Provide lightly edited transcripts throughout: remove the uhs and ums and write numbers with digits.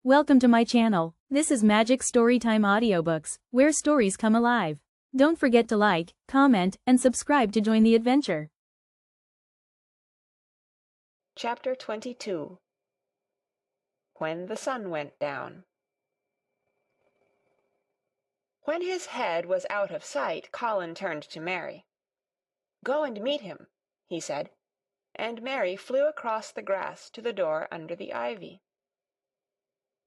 Welcome to my channel. This is Magic Storytime Audiobooks, where stories come alive. Don't forget to like, comment, and subscribe to join the adventure. Chapter 22 When the Sun Went Down. When his head was out of sight, Colin turned to Mary. "Go and meet him," he said, and Mary flew across the grass to the door under the ivy.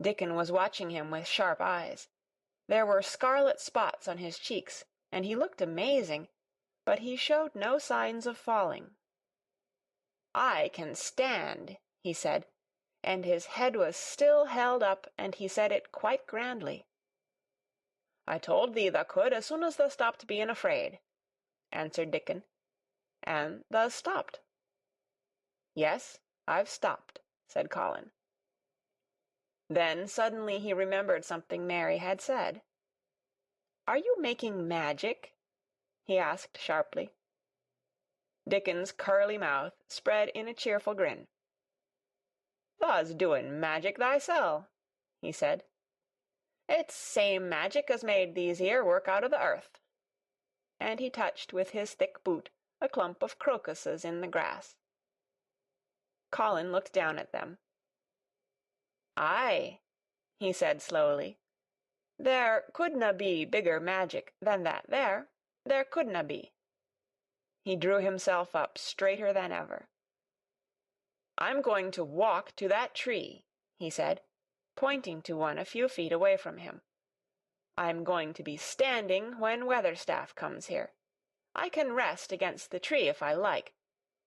Dickon was watching him with sharp eyes. There were scarlet spots on his cheeks, and he looked amazing, but he showed no signs of falling. "I can stand," he said, and his head was still held up, and he said it quite grandly. "I told thee thou could as soon as thou stopped being afraid," answered Dickon, "and thou's stopped." "Yes, I've stopped," said Colin. Then suddenly he remembered something Mary had said. "Are you making magic?" he asked sharply. Dickon's curly mouth spread in a cheerful grin. "Thou's doing magic thysel'," he said. "It's same magic as made these here work out o' the earth." And he touched with his thick boot a clump of crocuses in the grass. Colin looked down at them. "Aye," he said slowly. "There couldna be bigger magic than that there. There couldna be." He drew himself up straighter than ever. "I'm going to walk to that tree," he said, pointing to one a few feet away from him. "I'm going to be standing when Weatherstaff comes here. I can rest against the tree if I like.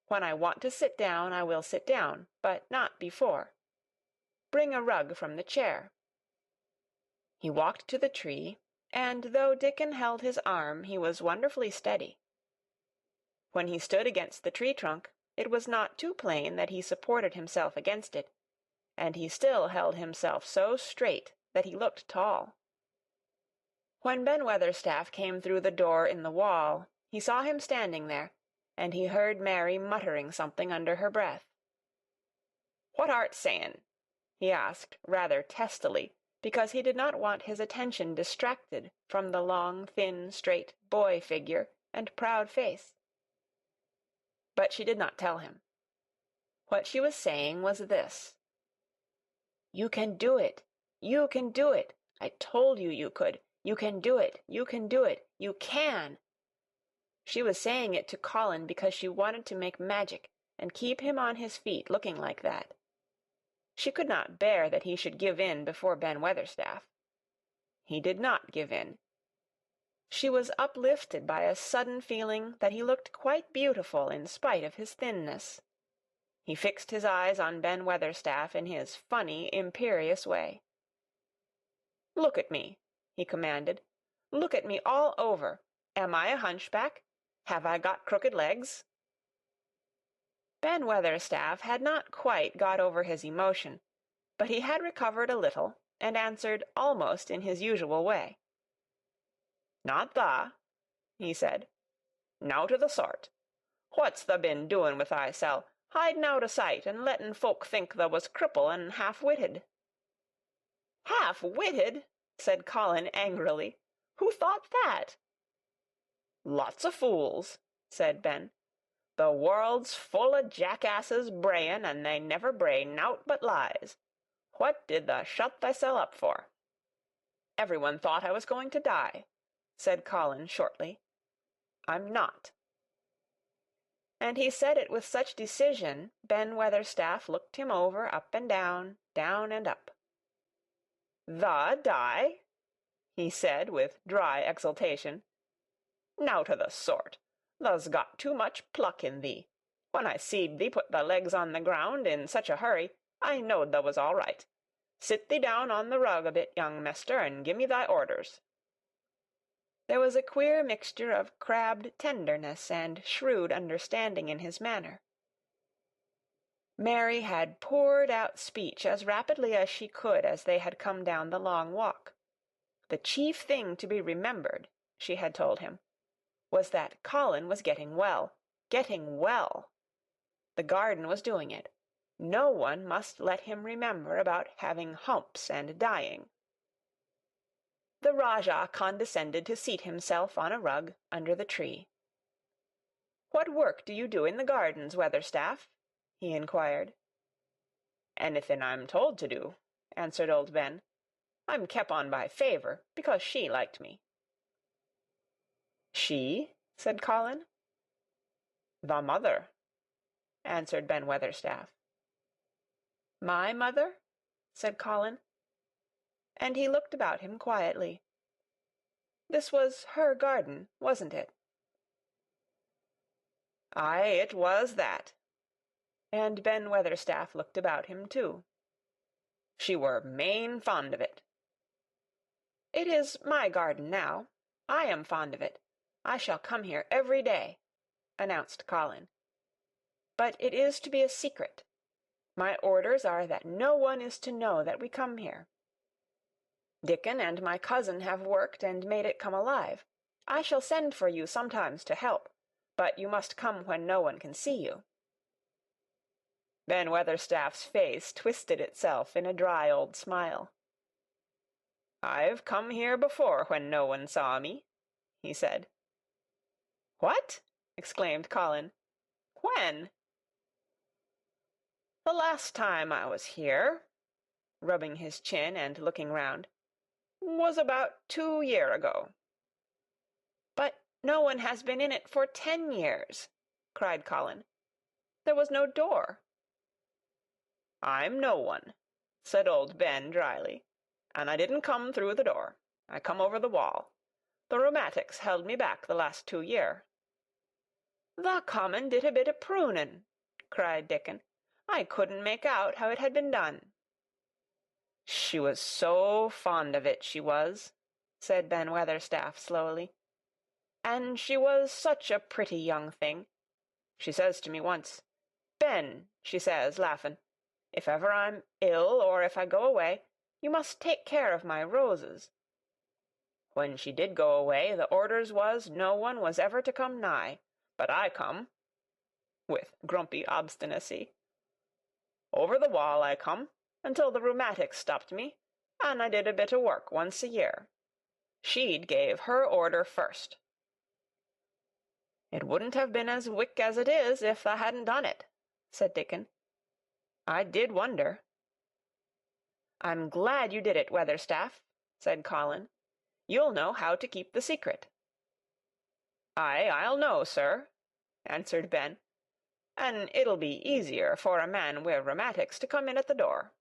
When I want to sit down, I will sit down, but not before. Bring a rug from the chair." He walked to the tree, and though Dickon held his arm, he was wonderfully steady. When he stood against the tree trunk, it was not too plain that he supported himself against it, and he still held himself so straight that he looked tall. When Ben Weatherstaff came through the door in the wall, he saw him standing there, and he heard Mary muttering something under her breath. "What art saying?" he asked rather testily, because he did not want his attention distracted from the long, thin, straight boy figure and proud face. But she did not tell him. What she was saying was this: "You can do it. You can do it. I told you you could. You can do it. You can do it. You can." She was saying it to Colin because she wanted to make magic and keep him on his feet looking like that. She could not bear that he should give in before Ben Weatherstaff. He did not give in. She was uplifted by a sudden feeling that he looked quite beautiful in spite of his thinness. He fixed his eyes on Ben Weatherstaff in his funny, imperious way. "Look at me," he commanded. "Look at me all over. Am I a hunchback? Have I got crooked legs?" Ben Weatherstaff had not quite got over his emotion, but he had recovered a little, and answered almost in his usual way. "Not tha," he said. "Nowt o' the sort. What's tha been doing with thysel', hiding out o' sight, and letting folk think tha was cripple and half-witted?" "Half-witted!" said Colin angrily. "Who thought that?" "Lots o' fools," said Ben. "The world's full o' jackasses braying, and they never bray nowt but lies. What did tha shut thysel' up for?" "Everyone thought I was going to die," said Colin shortly. "I'm not." And he said it with such decision, Ben Weatherstaff looked him over up and down and up. "Tha die?" he said with dry exultation. "Nowt o' the sort. Tha's got too much pluck in thee. When I seed thee put thy legs on the ground in such a hurry, I knowed tha was all right. Sit thee down on the rug a bit, young mister, and gi' me thy orders." There was a queer mixture of crabbed tenderness and shrewd understanding in his manner. Mary had poured out speech as rapidly as she could as they had come down the long walk. The chief thing to be remembered, she had told him, was that Colin was getting well. Getting well! The garden was doing it. No one must let him remember about having humps and dying. The Rajah condescended to seat himself on a rug under the tree. "What work do you do in the gardens, Weatherstaff?" he inquired. "Anything I'm told to do," answered old Ben. "I'm kep' on by favour, because she liked me." "She?" said Colin. "The mother," answered Ben Weatherstaff. "My mother?" said Colin, and he looked about him quietly. This was her garden, wasn't it? "Aye, it was that." And Ben Weatherstaff looked about him too. "She were main fond of it." "It is my garden now. I am fond of it. I shall come here every day," announced Colin. "But it is to be a secret. My orders are that no one is to know that we come here. Dickon and my cousin have worked and made it come alive. I shall send for you sometimes to help, but you must come when no one can see you." Ben Weatherstaff's face twisted itself in a dry old smile. "I've come here before when no one saw me," he said. "What?" exclaimed Colin. "When?" "The last time I was here," rubbing his chin and looking round, "was about 2 year ago." "But no one has been in it for 10 years," cried Colin. "There was no door." "I'm no one," said old Ben dryly, "and I didn't come through the door. I come over the wall. The rheumatics held me back the last 2 year." "The common did a bit o' prunin'," cried Dickon. "I couldn't make out how it had been done." "She was so fond of it, she was," said Ben Weatherstaff slowly. "And she was such a pretty young thing. She says to me once, 'Ben,' she says, laughin', 'if ever I'm ill, or if I go away, you must take care of my roses.' When she did go away, the orders was no one was ever to come nigh, but I come," with grumpy obstinacy. "Over the wall I come, until the rheumatics stopped me, and I did a bit o' work once a year. She'd gave her order first." "It wouldn't have been as wick as it is if I hadn't done it," said Dickon. "I did wonder." "I'm glad you did it, Weatherstaff," said Colin. "You'll know how to keep the secret." "Aye, I'll know, sir," answered Ben, "an' it'll be easier for a man wi' rheumatics to come in at the door."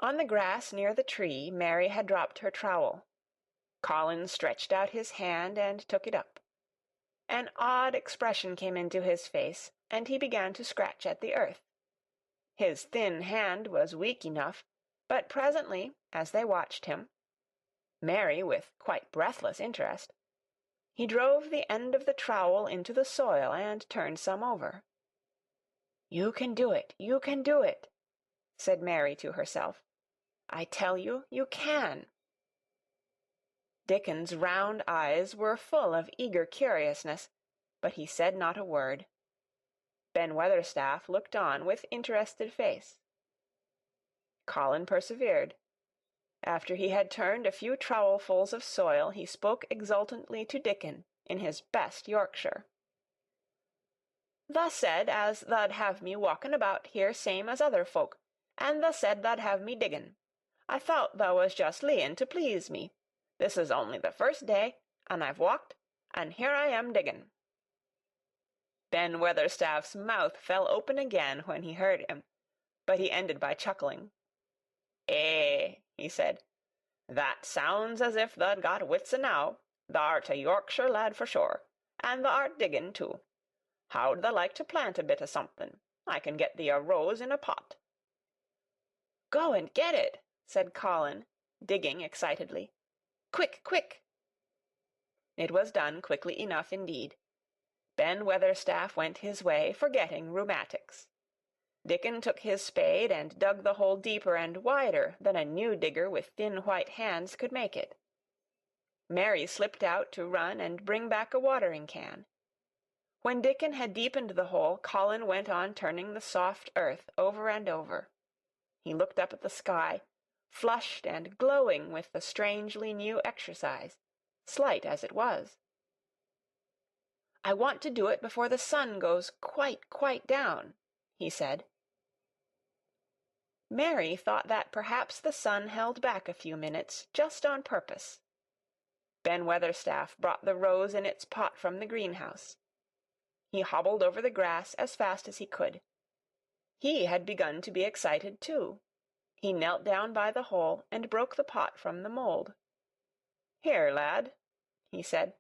On the grass near the tree Mary had dropped her trowel. Colin stretched out his hand and took it up. An odd expression came into his face, and he began to scratch at the earth. His thin hand was weak enough, but presently, as they watched him, Mary with quite breathless interest, he drove the end of the trowel into the soil and turned some over. "You can do it, you can do it," said Mary to herself. "I tell you, you can." Dickon's round eyes were full of eager curiousness, but he said not a word. Ben Weatherstaff looked on with interested face. Colin persevered. After he had turned a few trowelfuls of soil, he spoke exultantly to Dickon in his best Yorkshire. "Tha said as tha'd have me walking about here same as other folk, and tha said tha'd have me diggin'. I thought tha was just leein' to please me. This is only the first day, and I've walked, and here I am diggin'." Ben Weatherstaff's mouth fell open again when he heard him, but he ended by chuckling. "Eh," he said, "that sounds as if tha'd got wits enow. Tha'rt a Yorkshire lad for sure, and tha'rt diggin' too. How'd tha like to plant a bit o' something? I can get thee a rose in a pot." "Go and get it," said Colin, digging excitedly. "Quick, quick!" It was done quickly enough indeed. Ben Weatherstaff went his way, forgetting rheumatics. Dickon took his spade and dug the hole deeper and wider than a new digger with thin white hands could make it. Mary slipped out to run and bring back a watering-can. When Dickon had deepened the hole, Colin went on turning the soft earth over and over. He looked up at the sky, flushed and glowing with the strangely new exercise, slight as it was. "I want to do it before the sun goes quite down," he said. Mary thought that perhaps the sun held back a few minutes just on purpose. Ben Weatherstaff brought the rose in its pot from the greenhouse. He hobbled over the grass as fast as he could. He had begun to be excited too. He knelt down by the hole and broke the pot from the mould. "Here, lad," he said,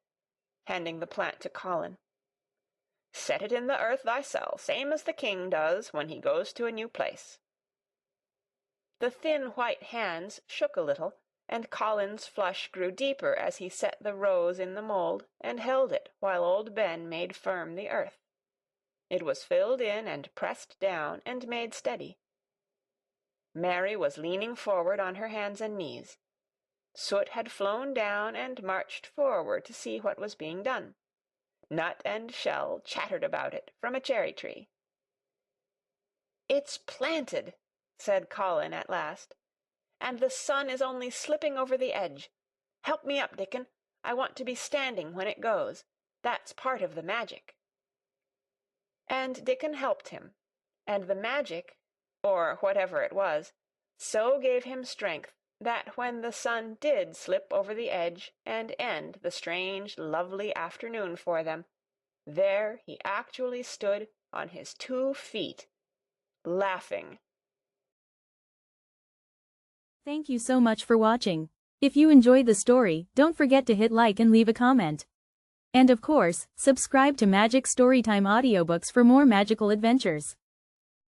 handing the plant to Colin. "Set it in the earth thysel, same as the king does when he goes to a new place." The thin white hands shook a little, and Colin's flush grew deeper as he set the rose in the mould and held it while old Ben made firm the earth. It was filled in and pressed down and made steady. Mary was leaning forward on her hands and knees. Soot had flown down and marched forward to see what was being done. Nut and shell chattered about it from a cherry-tree. "It's planted," said Colin at last, "and the sun is only slipping over the edge. Help me up, Dickon. I want to be standing when it goes. That's part of the magic." And Dickon helped him, and the magic, or whatever it was, so gave him strength that when the sun did slip over the edge and end the strange, lovely afternoon for them, there he actually stood on his 2 feet, laughing. Thank you so much for watching. If you enjoyed the story, don't forget to hit like and leave a comment. And of course, subscribe to Magic Storytime Audiobooks for more magical adventures.